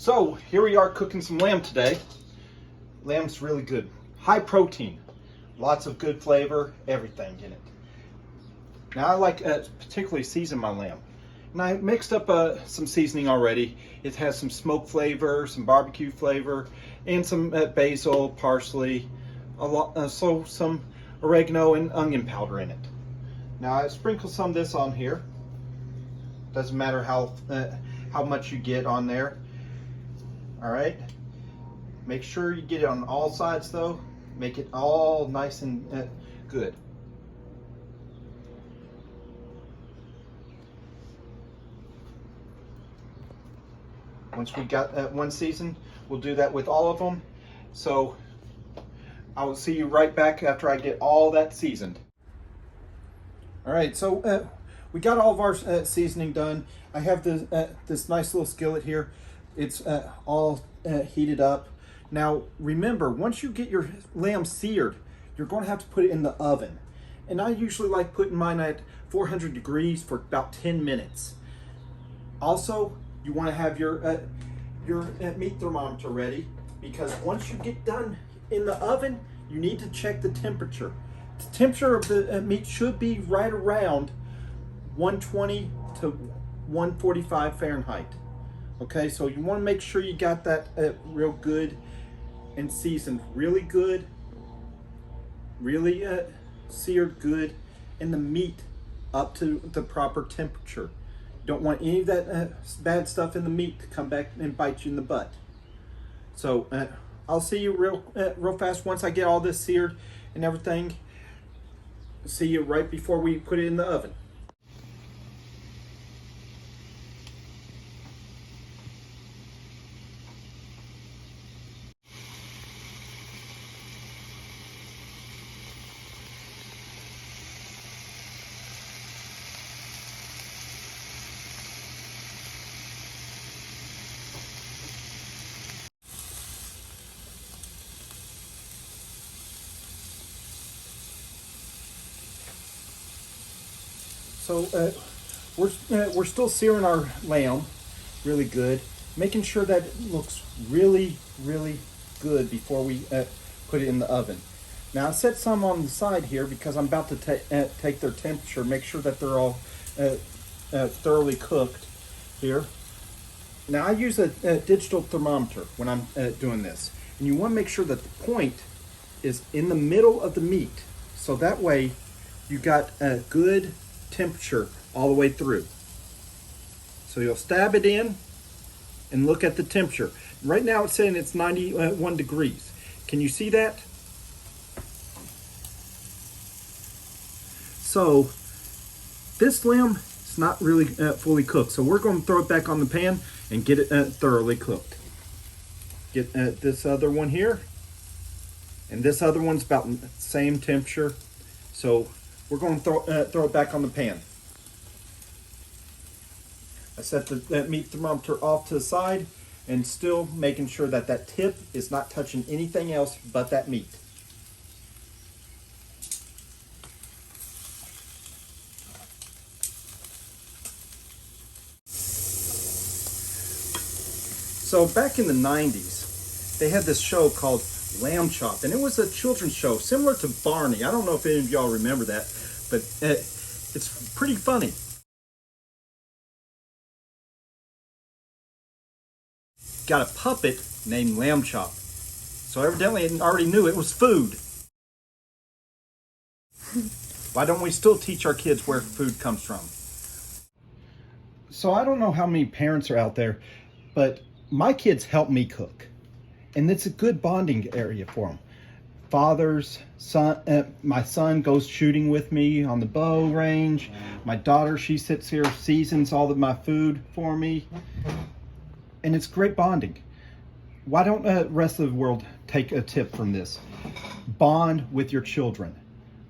So here we are cooking some lamb today. Lamb's really good. High protein, lots of good flavor, everything in it. Now I like particularly season my lamb. And I mixed up some seasoning already. It has some smoke flavor, some barbecue flavor, and some basil, parsley, so some oregano and onion powder in it. Now I sprinkle some of this on here. Doesn't matter how much you get on there. All right. Make sure you get it on all sides though. Make it all nice and good. Once we got one seasoned, we'll do that with all of them. So I will see you right back after I get all that seasoned. All right, so we got all of our seasoning done. I have this nice little skillet here. It's all heated up. Now remember, once you get your lamb seared, you're going to have to put it in the oven. And I usually like putting mine at 400 degrees for about 10 minutes. Also, you want to have your meat thermometer ready, because once you get done in the oven, you need to check the temperature. The temperature of the meat should be right around 120 to 145 Fahrenheit. Okay, so you want to make sure you got that real good and seasoned really good, really seared good, and the meat up to the proper temperature. Don't want any of that bad stuff in the meat to come back and bite you in the butt. So I'll see you real fast once I get all this seared and everything. See you right before we put it in the oven. So we're still searing our lamb really good, making sure that it looks really good before we put it in the oven. Now I set some on the side here because I'm about to take their temperature, make sure that they're all thoroughly cooked here. Now I use a digital thermometer when I'm doing this, and you want to make sure that the point is in the middle of the meat, so that way you got a good temperature all the way through. So you'll stab it in and look at the temperature. Right now it's saying it's 91 degrees. Can you see that? So this lamb is not really fully cooked, so we're going to throw it back on the pan and get it thoroughly cooked. Get this other one here, and this other one's about the same temperature. So we're going to throw it back on the pan. I set the meat thermometer off to the side and still making sure that that tip is not touching anything else but that meat. So back in the 90s, they had this show called Lamb Chop, and it was a children's show similar to Barney. I don't know if any of y'all remember that, but it's pretty funny. Got a puppet named Lamb Chop, so evidently it already knew it was food. Why don't we still teach our kids where food comes from? So I don't know how many parents are out there, but my kids help me cook. And it's a good bonding area for them. Fathers, son, my son goes shooting with me on the bow range. My daughter, she sits here, seasons all of my food for me. And it's great bonding. Why don't the rest of the world take a tip from this? Bond with your children.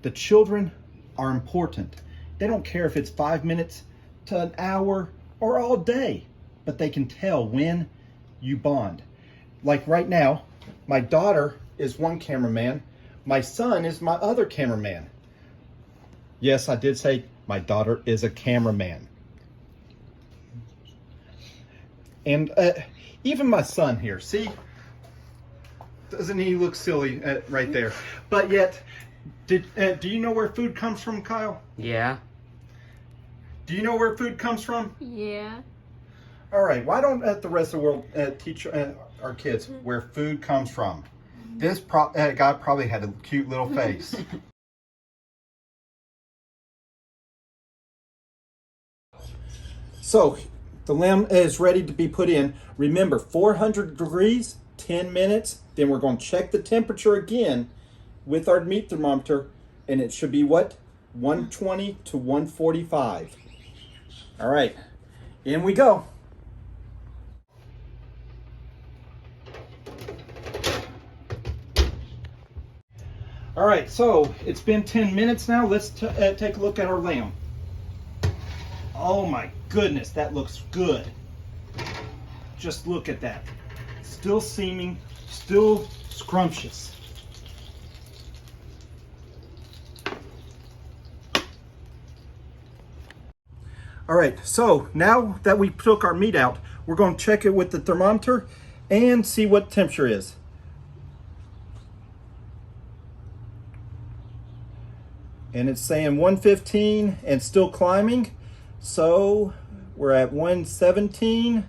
The children are important. They don't care if it's 5 minutes to an hour or all day, but they can tell when you bond. Like right now, my daughter is one cameraman, my son is my other cameraman. Yes, I did say my daughter is a cameraman. And Even my son here, see? Doesn't he look silly right there? But yet, do you know where food comes from, Kyle? Yeah. Do you know where food comes from? Yeah. All right, why don't the rest of the world teach our kids where food comes from? This guy probably had a cute little face. So, the lamb is ready to be put in. Remember, 400 degrees, 10 minutes. Then we're going to check the temperature again with our meat thermometer. And it should be what? 120 to 145. All right, in we go. All right, so it's been 10 minutes now. Let's take a look at our lamb. Oh my goodness, that looks good. Just look at that. Still seaming, still scrumptious. All right, so now that we took our meat out, we're going to check it with the thermometer and see what temperature is. And it's saying 115 and still climbing. So we're at 117.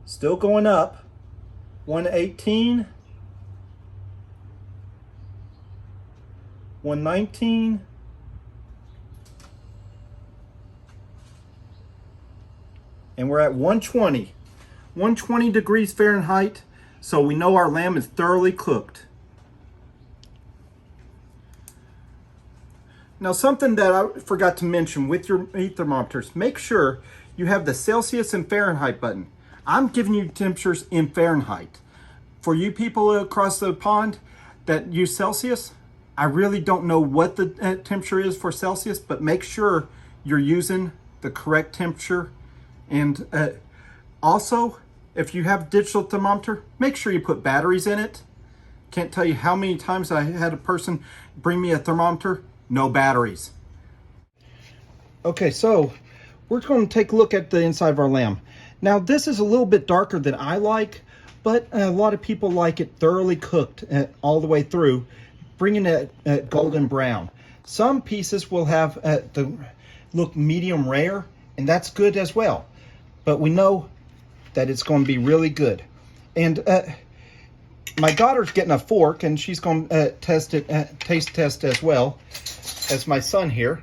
Still going up. 118. 119. And we're at 120. 120 degrees Fahrenheit. So we know our lamb is thoroughly cooked. Now, something that I forgot to mention with your meat thermometers, make sure you have the Celsius and Fahrenheit button. I'm giving you temperatures in Fahrenheit. For you people across the pond that use Celsius, I really don't know what the temperature is for Celsius, but make sure you're using the correct temperature. And also, if you have a digital thermometer, make sure you put batteries in it. Can't tell you how many times I had a person bring me a thermometer, no batteries. Okay, so we're going to take a look at the inside of our lamb. Now, this is a little bit darker than I like, but a lot of people like it thoroughly cooked all the way through, bringing it golden brown. Some pieces will have the look medium rare, and that's good as well. But we know that it's going to be really good. And my daughter's getting a fork, and she's going to taste test as well as my son here.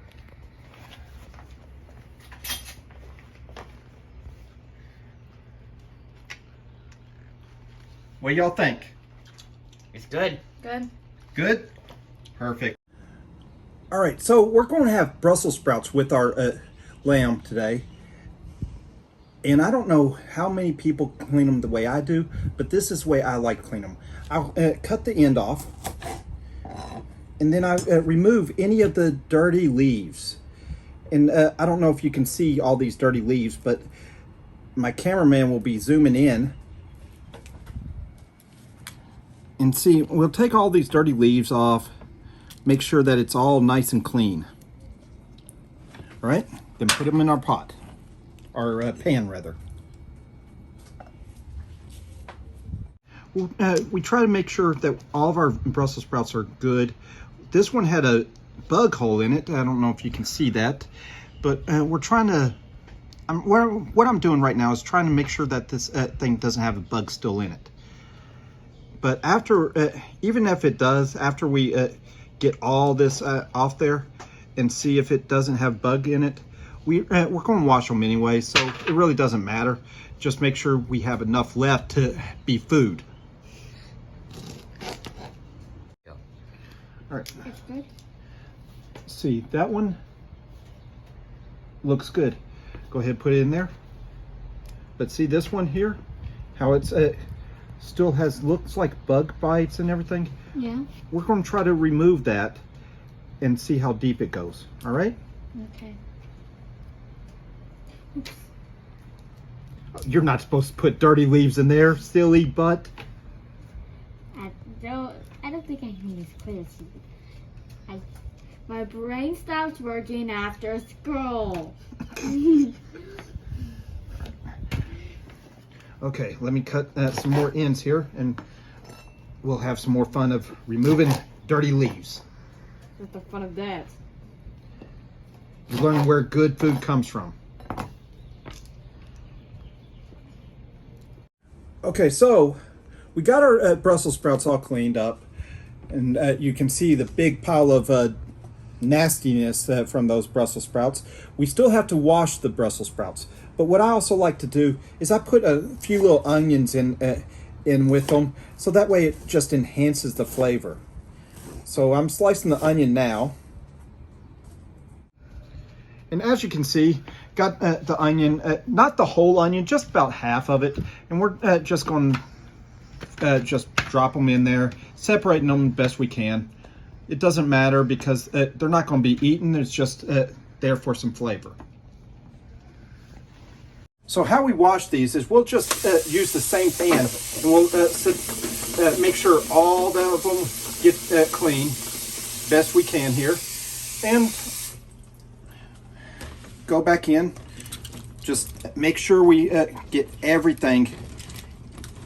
What do y'all think? It's good. Good. Good? Perfect. All right, so we're going to have Brussels sprouts with our lamb today. And I don't know how many people clean them the way I do, but this is the way I like to clean them. I'll cut the end off, and then I remove any of the dirty leaves. And I don't know if you can see all these dirty leaves, but my cameraman will be zooming in. And see, we'll take all these dirty leaves off, make sure that it's all nice and clean. All right, then put them in our pot. Or pan, rather. We try to make sure that all of our Brussels sprouts are good. This one had a bug hole in it. I don't know if you can see that, but we're trying to. What I'm doing right now is trying to make sure that this thing doesn't have a bug still in it. But after, even if it does, after we get all this off there and see if it doesn't have bug in it, we're going to wash them anyway, so it really doesn't matter. Just make sure we have enough left to be food. Yep. All right. It's good. See, that one looks good. Go ahead and put it in there. But see this one here, how it's still looks like bug bites and everything. Yeah. We're going to try to remove that and see how deep it goes. All right? Okay. You're not supposed to put dirty leaves in there, silly butt. I don't think I can use crazy. My brain stopped working after school. Okay, let me cut some more ends here, and we'll have some more fun of removing dirty leaves. What's the fun of that? You learn where good food comes from. Okay, so we got our Brussels sprouts all cleaned up, and you can see the big pile of nastiness from those Brussels sprouts. We still have to wash the Brussels sprouts, but what I also like to do is I put a few little onions in with them, so that way it just enhances the flavor. So I'm slicing the onion now. And as you can see, got the onion, not the whole onion, just about half of it. And we're just going to just drop them in there, separating them best we can. It doesn't matter because they're not going to be eaten. It's just there for some flavor. So how we wash these is we'll just use the same pan, and we'll make sure all of them get clean best we can here. And go back in, just make sure we get everything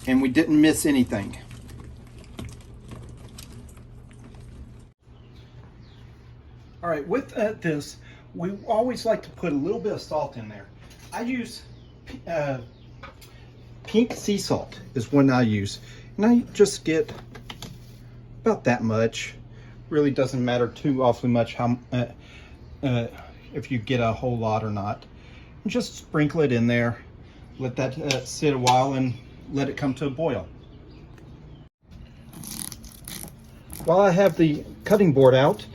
and we didn't miss anything. All right, with this, we always like to put a little bit of salt in there. I use pink sea salt is one I use, and I just get about that much. Really doesn't matter too awfully much how if you get a whole lot or not. And just sprinkle it in there, let that sit a while, and let it come to a boil. While I have the cutting board out,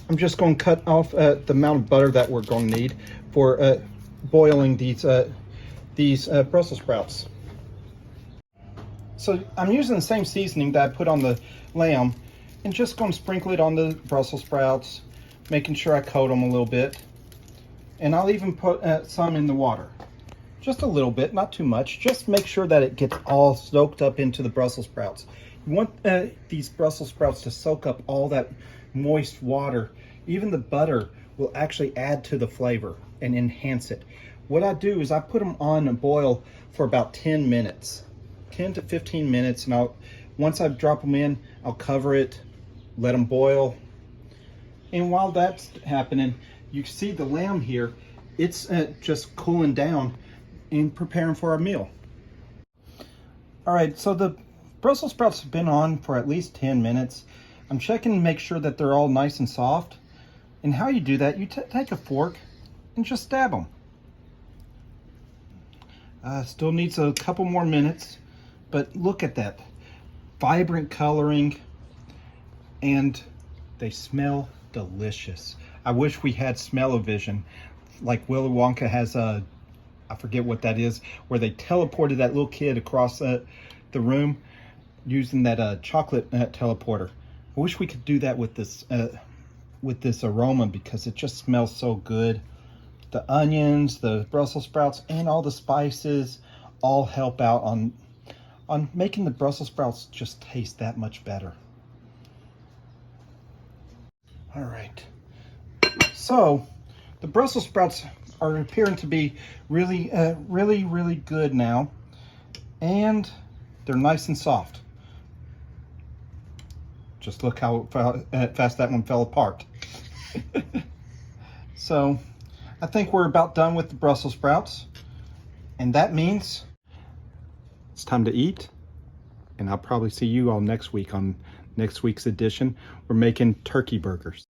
I'm just going to cut off the amount of butter that we're going to need for boiling these Brussels sprouts. So I'm using the same seasoning that I put on the lamb, and just going to sprinkle it on the Brussels sprouts, making sure I coat them a little bit. And I'll even put some in the water. Just a little bit, not too much. Just make sure that it gets all soaked up into the Brussels sprouts. You want these Brussels sprouts to soak up all that moist water. Even the butter will actually add to the flavor and enhance it. What I do is I put them on a boil for about 10 minutes. 10 to 15 minutes, and once I drop them in, I'll cover it, let them boil. And while that's happening, you can see the lamb here, it's just cooling down and preparing for our meal. All right, so the Brussels sprouts have been on for at least 10 minutes. I'm checking to make sure that they're all nice and soft. And how you do that, you take a fork and just stab them. Still needs a couple more minutes, but look at that. Vibrant coloring, and they smell delicious. I wish we had smell-o-vision like Willy Wonka has I forget what that is, where they teleported that little kid across the room using that chocolate teleporter. I wish we could do that with this aroma, because it just smells so good. The onions, the Brussels sprouts, and all the spices all help out on making the Brussels sprouts just taste that much better. All right. So the Brussels sprouts are appearing to be really good now, and they're nice and soft. Just look how fast that one fell apart. So I think we're about done with the Brussels sprouts, and that means it's time to eat. And I'll probably see you all next week on next week's edition. We're making turkey burgers.